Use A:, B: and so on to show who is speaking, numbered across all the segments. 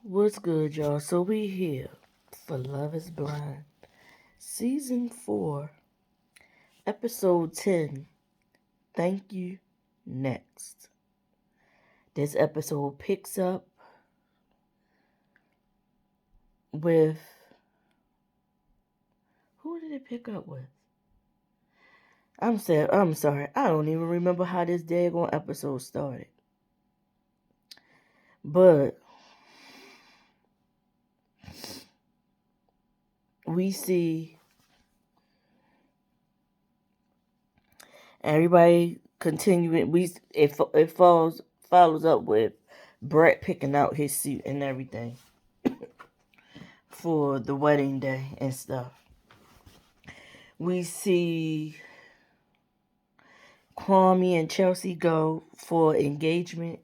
A: What's good, y'all? So we here for Love is Blind, Season 4, Episode 10. Thank you. Next. This episode picks up with... Who did it pick up with? I'm sorry. I don't even remember how this daggone episode started. But we see everybody continuing. It follows up with Brett picking out his suit and everything for the wedding day and stuff. We see Kwame and Chelsea go for engagement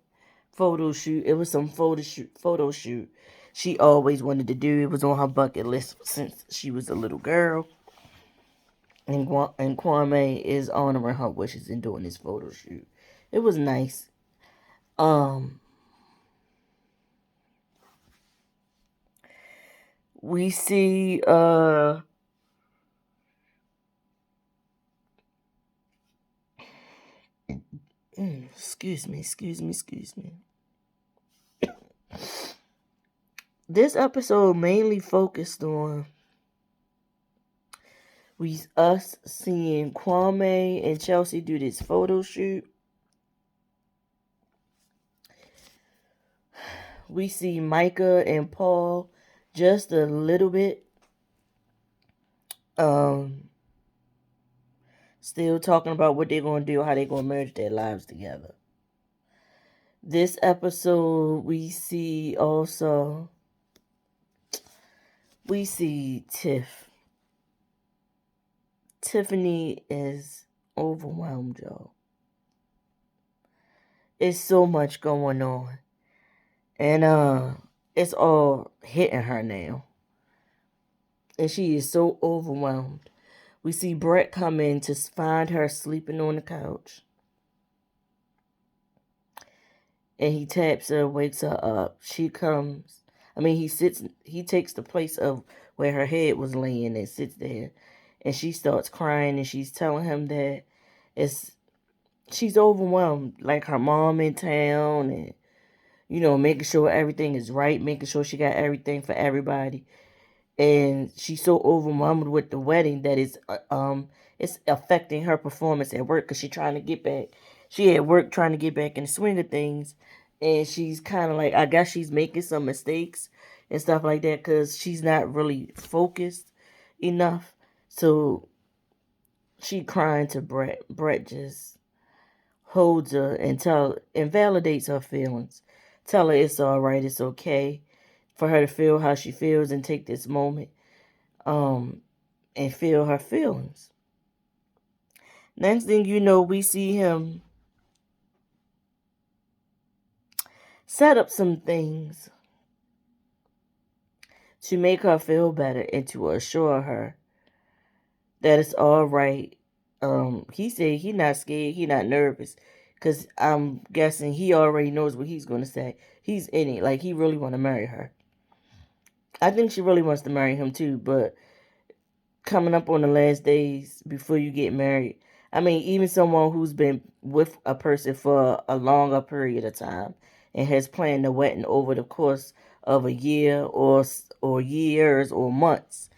A: photo shoot. It was some photo shoot she always wanted to do. It was on her bucket list since she was a little girl. And Kwame is honoring her wishes and doing this photo shoot. It was nice. We see excuse me. This episode mainly focused on us seeing Kwame and Chelsea do this photo shoot. We see Micah and Paul just a little bit. Still talking about what they're going to do, how they're going to merge their lives together. This episode, we see Tiff. Tiffany is overwhelmed, y'all. It's so much going on. And it's all hitting her now. And she is so overwhelmed. We see Brett come in to find her sleeping on the couch. And he taps her, wakes her up. He takes the place of where her head was laying and sits there. And she starts crying and she's telling him that she's overwhelmed. Like her mom in town and, making sure everything is right, making sure she got everything for everybody. And she's so overwhelmed with the wedding that it's affecting her performance at work because she's trying to get back. She at work trying to get back in the swing of things, and she's kind of like, I guess she's making some mistakes and stuff like that because she's not really focused enough. So she crying to Brett. Brett just holds her and validates her feelings. Tell her it's all right, it's okay for her to feel how she feels and take this moment and feel her feelings. Next thing you know, we see him set up some things to make her feel better and to assure her that it's all right. He said he not scared, he not nervous, because I'm guessing he already knows what he's going to say. He's in it, like he really want to marry her. I think she really wants to marry him too, but coming up on the last days before you get married, even someone who's been with a person for a longer period of time and has planned the wedding over the course of a year or years or months,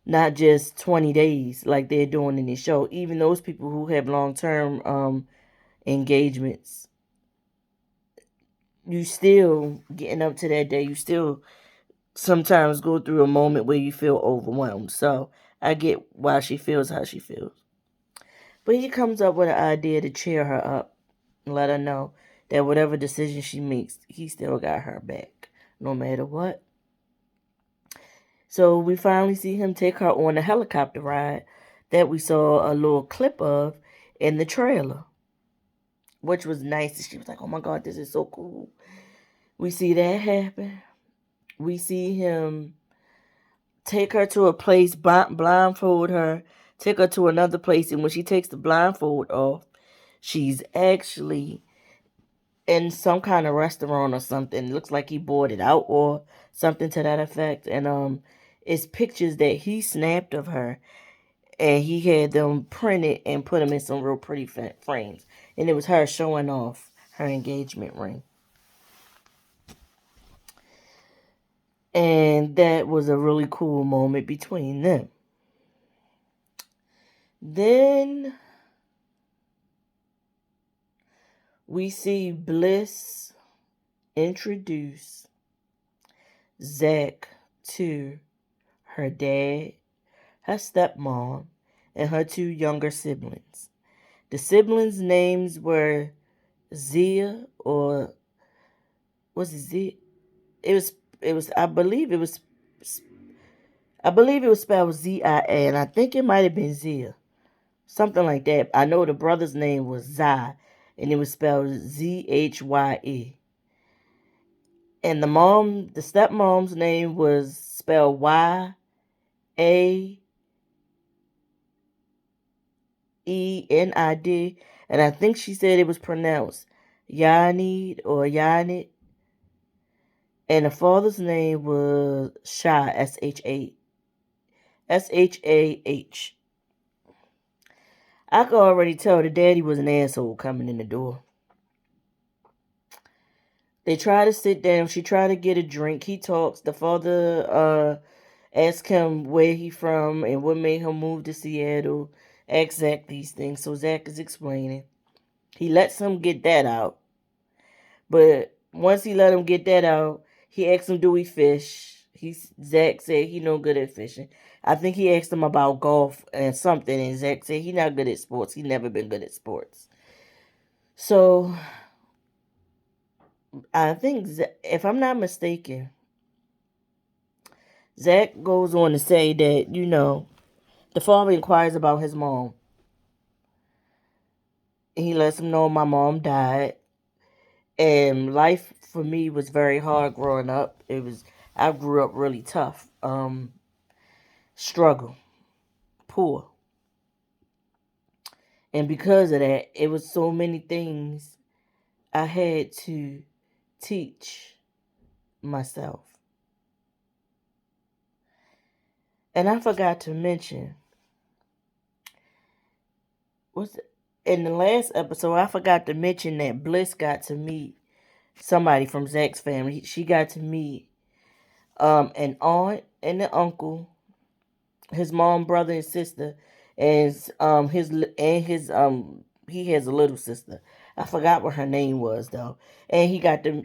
A: not just 20 days like they're doing in the show. Even those people who have long-term engagements, you still getting up to that day, you still sometimes go through a moment where you feel overwhelmed. So I get why she feels how she feels. But he comes up with an idea to cheer her up and let her know that whatever decision she makes, he still got her back, no matter what. So we finally see him take her on a helicopter ride that we saw a little clip of in the trailer, which was nice. She was like, oh my God, this is so cool. We see that happen. We see him take her to a place, blindfold her, take her to another place, and when she takes the blindfold off, she's actually in some kind of restaurant or something. It looks like he bought it out or something to that effect. And it's pictures that he snapped of her, and he had them printed and put them in some real pretty frames. And it was her showing off her engagement ring. And that was a really cool moment between them. Then we see Bliss introduce Zach to her dad, her stepmom, and her two younger siblings. The siblings' names were Zia, or was it Zia? It was I believe it was spelled Z-I-A, and I think it might have been Zia. Something like that. I know the brother's name was Zai, and it was spelled Z-H-Y-E. And the stepmom's name was spelled Y-A-E-N-I-D, and I think she said it was pronounced Yanid or Yanit. And the father's name was Shah, S-H-A-H. I could already tell the daddy was an asshole coming in the door. They try to sit down. She tried to get a drink. He talks. The father asks him where he from and what made him move to Seattle. Asks Zach these things. So Zach is explaining. He lets him get that out. But once he let him get that out, he asks him, do he fish? Zach said he no good at fishing. I think he asked him about golf and something, and Zach said he not good at sports. He never been good at sports. So I think, if I'm not mistaken, Zach goes on to say that, the father inquires about his mom. He lets him know my mom died. And life for me was very hard growing up. I grew up really tough. Struggle. Poor. And because of that, it was so many things I had to teach myself. And I forgot to mention, in the last episode, I forgot to mention that Bliss got to meet somebody from Zach's family. She got to meet an aunt and an uncle, his mom, brother, and sister, and he has a little sister. I forgot what her name was though. And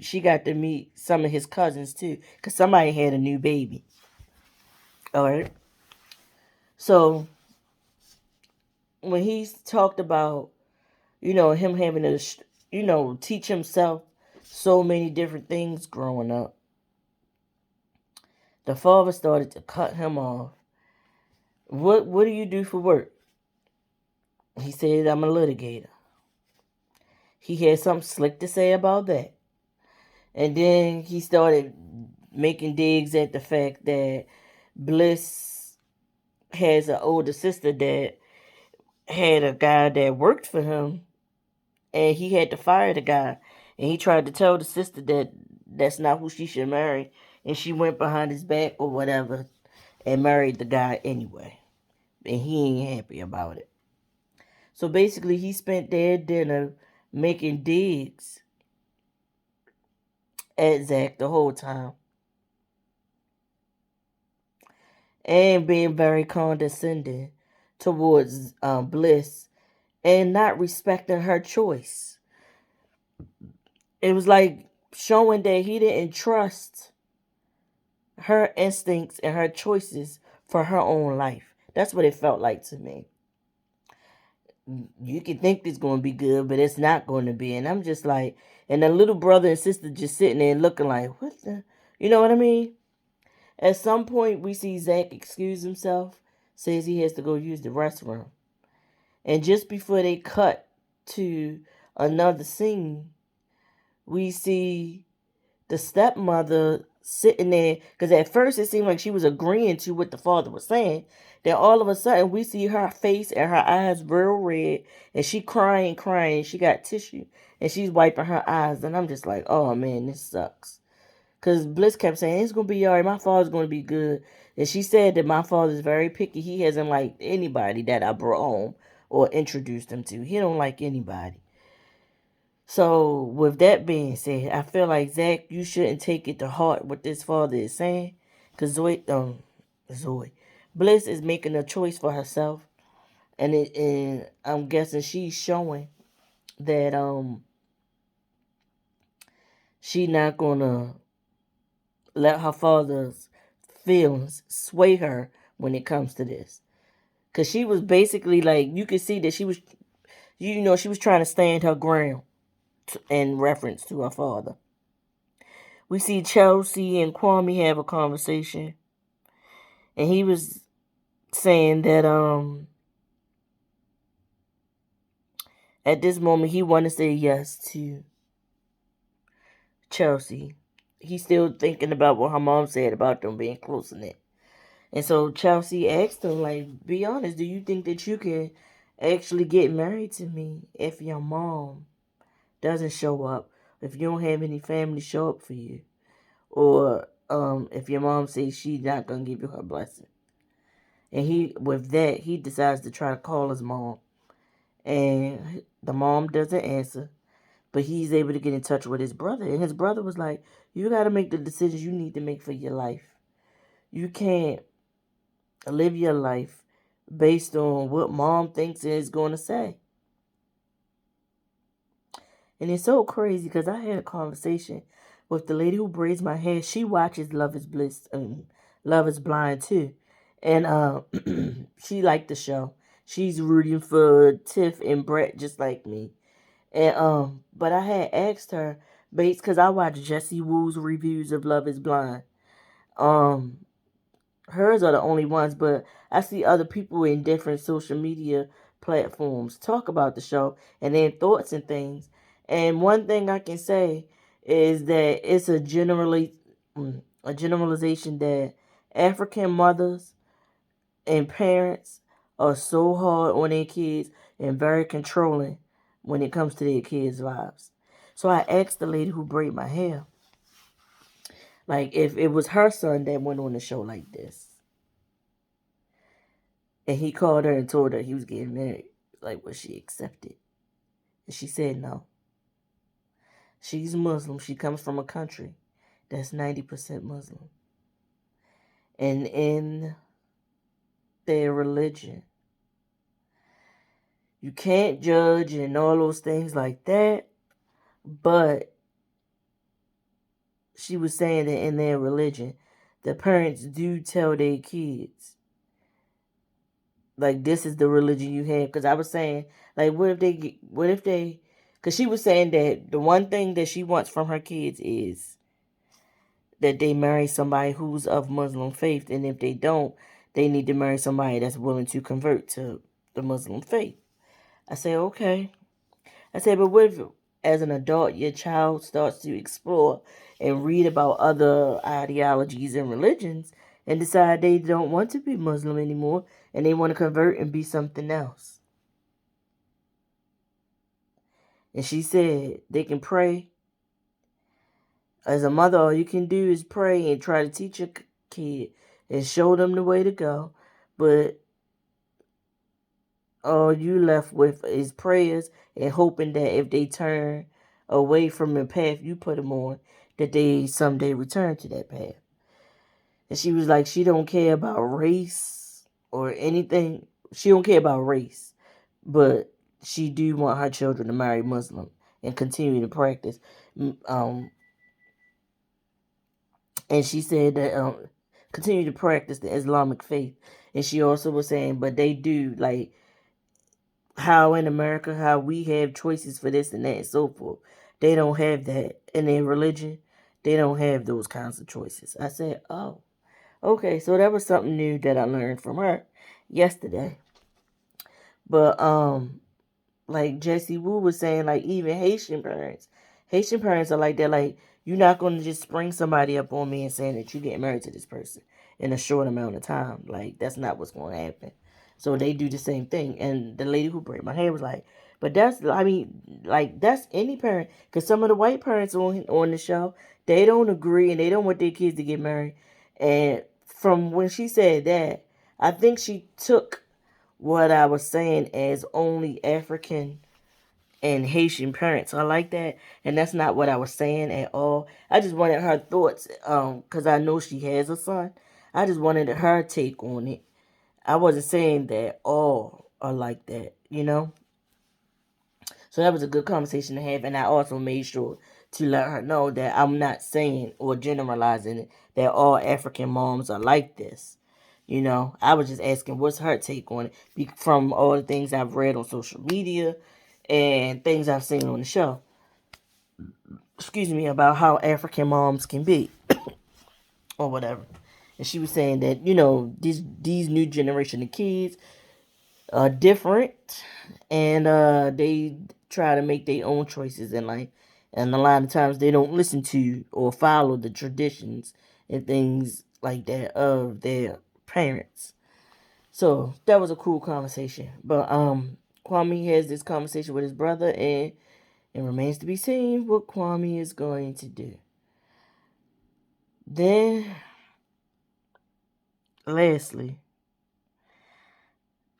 A: she got to meet some of his cousins too, cause somebody had a new baby. All right. So when he talked about, him having to, teach himself so many different things growing up, the father started to cut him off. What do you do for work? He said, I'm a litigator. He had something slick to say about that. And then he started making digs at the fact that Bliss has an older sister that had a guy that worked for him, and he had to fire the guy. And he tried to tell the sister that that's not who she should marry. And she went behind his back or whatever and married the guy anyway. And he ain't happy about it. So basically, he spent their dinner making digs at Zach the whole time. And being very condescending towards Bliss and not respecting her choice. It was like showing that he didn't trust her instincts and her choices for her own life. That's what it felt like to me. You can think it's going to be good, but it's not going to be. And I'm just like, and the little brother and sister just sitting there looking like, what the? You know what I mean? At some point, we see Zach excuse himself, says he has to go use the restroom. And just before they cut to another scene, we see the stepmother sitting there, because at first it seemed like she was agreeing to what the father was saying. Then all of a sudden we see her face and her eyes real red, and she crying. She got tissue and she's wiping her eyes, and I'm just like, oh man, this sucks. Because Bliss kept saying, it's going to be all right. My father's going to be good. And she said that my father's very picky. He hasn't liked anybody that I brought home or introduced him to. He don't like anybody. So, with that being said, I feel like, Zach, you shouldn't take it to heart what this father is saying. Because Zoe, Bliss is making a choice for herself. And I'm guessing she's showing that she not going to let her father's feelings sway her when it comes to this. Because she was basically like, you could see that she was, she was trying to stand her ground in reference to her father. We see Chelsea and Kwame have a conversation. And he was saying that at this moment he wanted to say yes to Chelsea. He's still thinking about what her mom said about them being close knit. And so Chelsea asked him, like, be honest, do you think that you can actually get married to me if your mom doesn't show up, if you don't have any family show up for you, or if your mom says she's not gonna give you her blessing? And he decides to try to call his mom, and the mom doesn't answer, but he's able to get in touch with his brother, and his brother was like, you got to make the decisions you need to make for your life. You can't live your life based on what mom thinks is going to say. And it's so crazy because I had a conversation with the lady who braids my hair. She watches Love is Bliss and Love is Blind too. And she liked the show. She's rooting for Tiff and Brett just like me. And but I had asked her, Bates, because I watched Jessie Woo's reviews of Love is Blind. Um Hers are the only ones, but I see other people in different social media platforms talk about the show and their thoughts and things. And one thing I can say is that it's a generalization that African mothers and parents are so hard on their kids and very controlling when it comes to their kids' lives. So I asked the lady who braided my hair, like, if it was her son that went on a show like this, and he called her and told her he was getting married, like, would she accept it? And she said no. She's Muslim. She comes from a country that's 90% Muslim. And in their religion, you can't judge and all those things like that. But she was saying that in their religion, the parents do tell their kids, like, this is the religion you have. Because I was saying, like, because she was saying that the one thing that she wants from her kids is that they marry somebody who's of Muslim faith. And if they don't, they need to marry somebody that's willing to convert to the Muslim faith. I said, okay. I said, but what if, as an adult, your child starts to explore and read about other ideologies and religions and decide they don't want to be Muslim anymore and they want to convert and be something else? And she said they can pray. As a mother, all you can do is pray and try to teach your kid and show them the way to go. But all you left with is prayers and hoping that if they turn away from the path you put them on, that they someday return to that path. And she was like, she don't care about race or anything. She don't care about race, but she do want her children to marry Muslim and continue to practice. And she said that continue to practice the Islamic faith. And she also was saying, but they do, like, how in America, how we have choices for this and that and so forth. They don't have that in their religion. They don't have those kinds of choices. I said, oh, okay. So that was something new that I learned from her yesterday. But like Jessie Woo was saying, like, even Haitian parents are like that. Like, You're not going to just spring somebody up on me and saying that you're getting married to this person in a short amount of time. Like, that's not what's going to happen. So they do the same thing. And the lady who braided my hair was like, but that's, I mean, like, that's any parent. Because some of the white parents on the show, they don't agree and they don't want their kids to get married. And from when she said that, I think she took what I was saying as only African and Haitian parents. I like that, and that's not what I was saying at all. I just wanted her thoughts, because I know she has a son. I just wanted her take on it. I wasn't saying that all are like that, you know. So that was a good conversation to have, and I also made sure to let her know that I'm not saying or generalizing it that all African moms are like this. You know, I was just asking what's her take on it from all the things I've read on social media and things I've seen on the show. Excuse me, about how African moms can be or whatever. And she was saying that, you know, these new generation of kids are different and they try to make their own choices in life. And a lot of times they don't listen to or follow the traditions and things like that of their parents. So that was a cool conversation. But Kwame has this conversation with his brother, and it remains to be seen what Kwame is going to do. Then, lastly,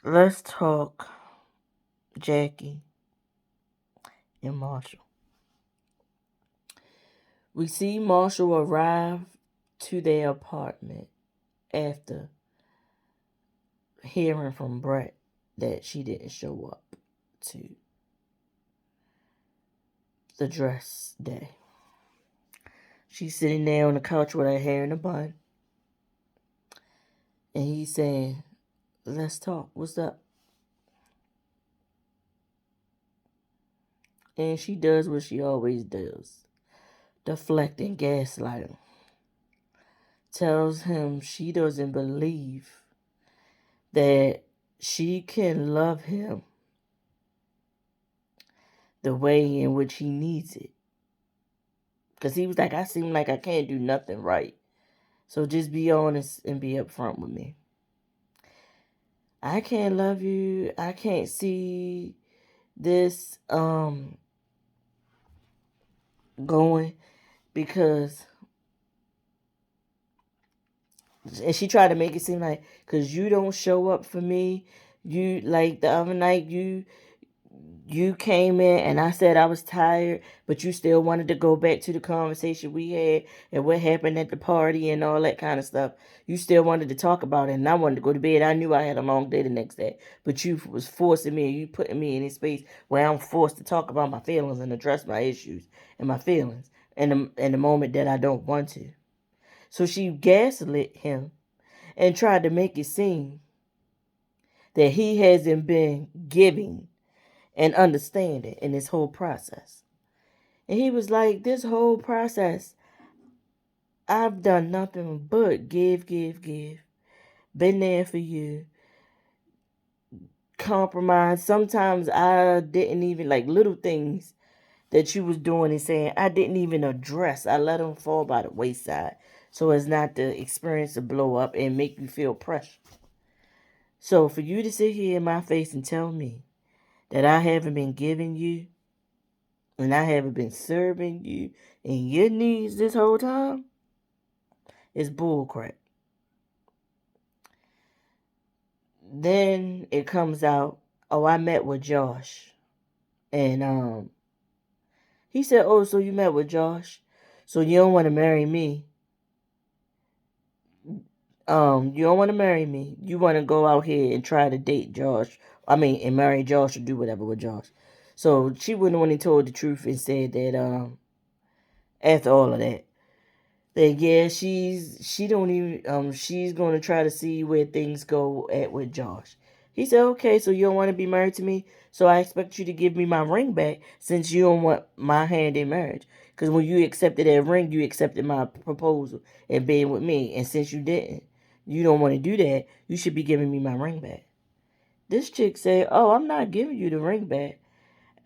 A: let's talk Jackie and Marshall. We see Marshall arrive to their apartment after hearing from Brett that she didn't show up to the dress day. She's sitting there on the couch with her hair in a bun. And he's saying, let's talk. What's up? And she does what she always does. Deflecting, gaslighting. Tells him she doesn't believe that she can love him the way in which he needs it. Because he was like, I seem like I can't do nothing right. So just be honest and be upfront with me. I can't love you. I can't see this going because, and she tried to make it seem like, because you don't show up for me. You, like the other night, you came in and I said I was tired, but you still wanted to go back to the conversation we had and what happened at the party and all that kind of stuff. You still wanted to talk about it, and I wanted to go to bed. I knew I had a long day the next day, but you was forcing me, you putting me in a space where I'm forced to talk about my feelings and address my issues and my feelings in the moment that I don't want to. So she gaslit him and tried to make it seem that he hasn't been giving and understanding in this whole process. And he was like, this whole process, I've done nothing but give, give, give. Been there for you. Compromise. Sometimes I didn't even, like little things that you was doing and saying, I didn't even address. I let them fall by the wayside so as not to experience to blow up and make you feel pressure. So for you to sit here in my face and tell me that I haven't been giving you and I haven't been serving you in your needs this whole time, it's bullcrap. Then it comes out, oh, I met with Josh. And he said, oh, so you met with Josh? So you don't want to marry me. You don't want to marry me. You want to go out here and try to date Josh. I mean, and marry Josh or do whatever with Josh. So she went on and told the truth and said that after all of that, that yeah, she don't even she's gonna try to see where things go at with Josh. He said, okay, so you don't want to be married to me, so I expect you to give me my ring back since you don't want my hand in marriage. Because when you accepted that ring, you accepted my proposal and being with me, and since you didn't, you don't want to do that. You should be giving me my ring back. This chick said, oh, I'm not giving you the ring back.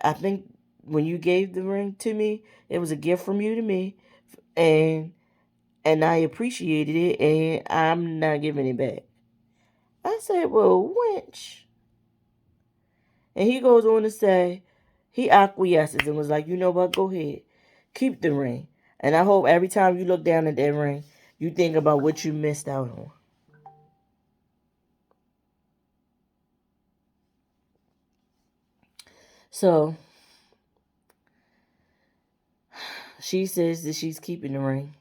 A: I think when you gave the ring to me, it was a gift from you to me and I appreciated it, and I'm not giving it back. I said, well, wench. And he goes on to say, he acquiesces and was like, you know what, go ahead. Keep the ring. And I hope every time you look down at that ring, you think about what you missed out on. So, she says that she's keeping the ring.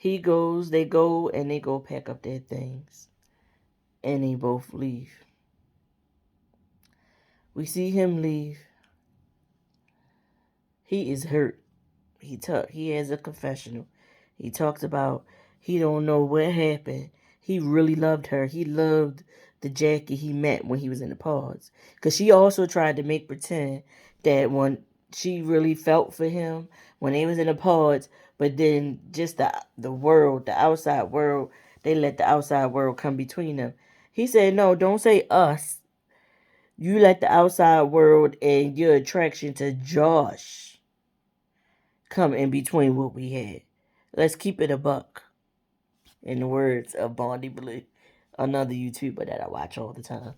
A: They go, and they go pack up their things. And they both leave. We see him leave. He is hurt. He has a confessional. He talks about he don't know what happened. He really loved her. He loved the Jackie he met when he was in the pods. Because she also tried to make pretend that when she really felt for him when they was in the pods, but then just the world, the outside world, they let the outside world come between them. He said, no, don't say us. You let the outside world and your attraction to Josh come in between what we had. Let's keep it a buck. In the words of Bondi Blue, another YouTuber that I watch all the time,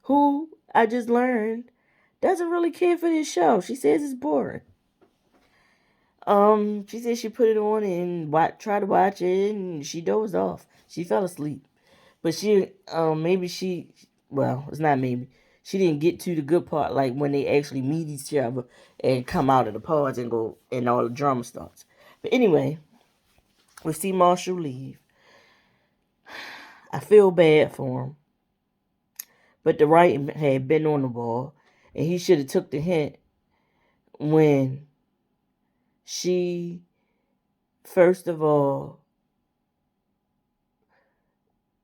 A: who I just learned doesn't really care for this show. She says it's boring. She said she put it on and tried to watch it, and she dozed off. She fell asleep, but well, it's not maybe. She didn't get to the good part, like when they actually meet each other and come out of the pods and go, and all the drama starts. But anyway, we see Marshall leave. I feel bad for him, but the writing had been on the wall, and he should have took the hint when she, first of all,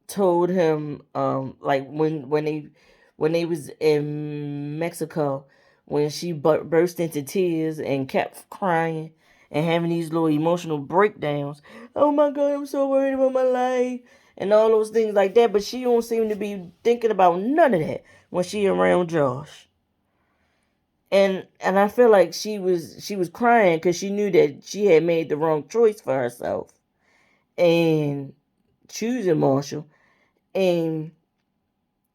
A: told him, like when they was in Mexico, when she burst into tears and kept crying and having these little emotional breakdowns. Oh my God, I'm so worried about my life and all those things like that. But she don't seem to be thinking about none of that when she around Josh. And I feel like she was crying because she knew that she had made the wrong choice for herself and choosing Marshall, and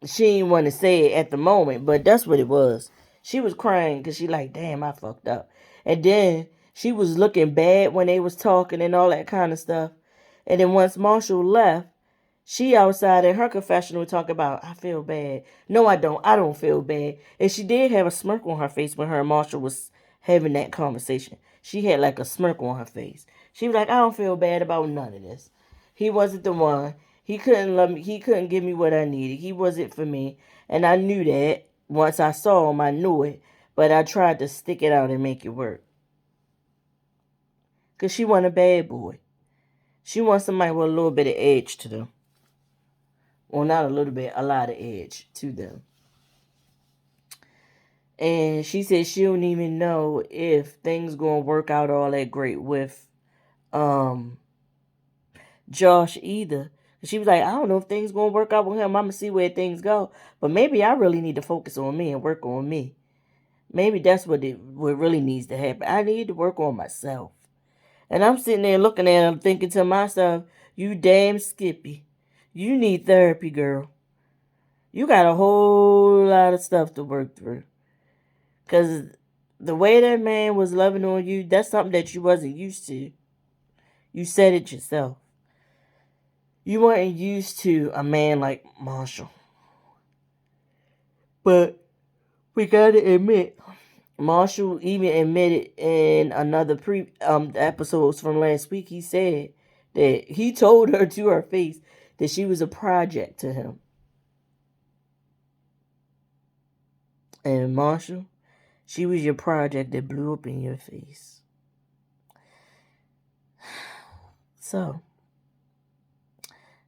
A: she didn't want to say it at the moment, but that's what it was. She was crying because she like, damn, I fucked up. And then she was looking bad when they was talking and all that kind of stuff. And then once Marshall left, she outside in her confessional talk about, I feel bad. No, I don't. I don't feel bad. And she did have a smirk on her face when her and Marshall was having that conversation. She had like a smirk on her face. She was like, I don't feel bad about none of this. He wasn't the one. He couldn't love me. He couldn't give me what I needed. He wasn't for me. And I knew that. Once I saw him, I knew it. But I tried to stick it out and make it work. Because she want a bad boy. She wants somebody with a little bit of edge to them. Well, not a little bit, a lot of edge to them. And she said she don't even know if things gonna work out all that great with Josh either. She was like, I don't know if things gonna work out with him. I'ma see where things go. But maybe I really need to focus on me and work on me. Maybe that's what really needs to happen. I need to work on myself. And I'm sitting there looking at him thinking to myself, you damn Skippy. You need therapy, girl. You got a whole lot of stuff to work through. Because the way that man was loving on you, that's something that you wasn't used to. You said it yourself. You weren't used to a man like Marshall. But we gotta admit, Marshall even admitted in another episodes from last week, he said that he told her to her face that she was a project to him. And Marshall, she was your project that blew up in your face. So,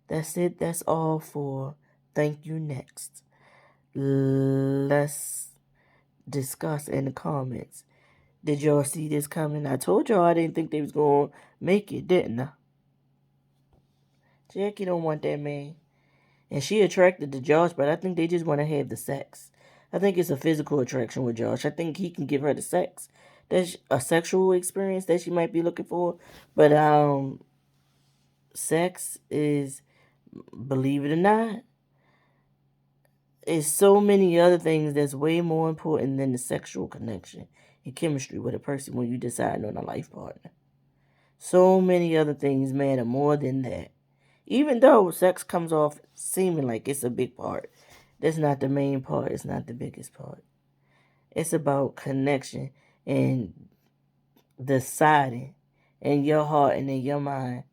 A: that's it. That's all for Thank You Next. Let's discuss in the comments. Did y'all see this coming? I told y'all I didn't think they was going to make it, didn't I? Jackie don't want that man. And she attracted to Josh, but I think they just want to have the sex. I think it's a physical attraction with Josh. I think he can give her the sex that's a sexual experience that she might be looking for. But sex is, believe it or not, is so many other things that's way more important than the sexual connection and chemistry with a person when you decide on a life partner. So many other things matter more than that. Even though sex comes off seeming like it's a big part, that's not the main part. It's not the biggest part. It's about connection and deciding in your heart and in your mind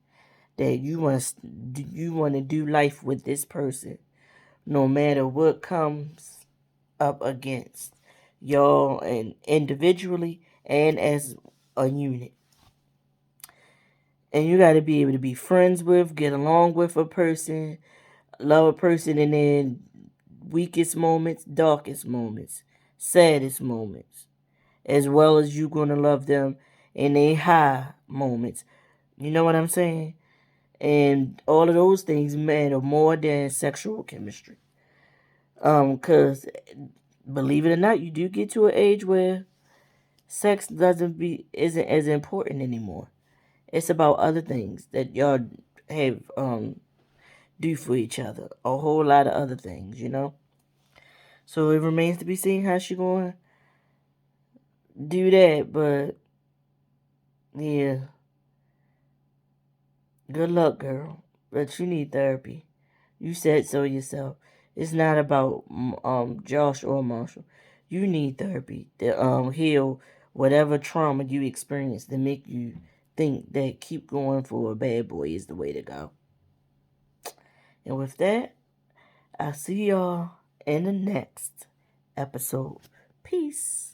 A: that you want to do life with this person, no matter what comes up against y'all, and individually and as a unit. And you got to be able to be friends with, get along with a person, love a person in their weakest moments, darkest moments, saddest moments, as well as you gonna love them in their high moments. You know what I'm saying? And all of those things matter more than sexual chemistry. Cause believe it or not, you do get to an age where sex isn't as important anymore. It's about other things that y'all have do for each other. A whole lot of other things, you know? So it remains to be seen how she gonna do that, but yeah. Good luck, girl. But you need therapy. You said so yourself. It's not about Josh or Marshall. You need therapy to heal whatever trauma you experienced to make you think that keep going for a bad boy is the way to go. And with that, I'll see y'all in the next episode. Peace.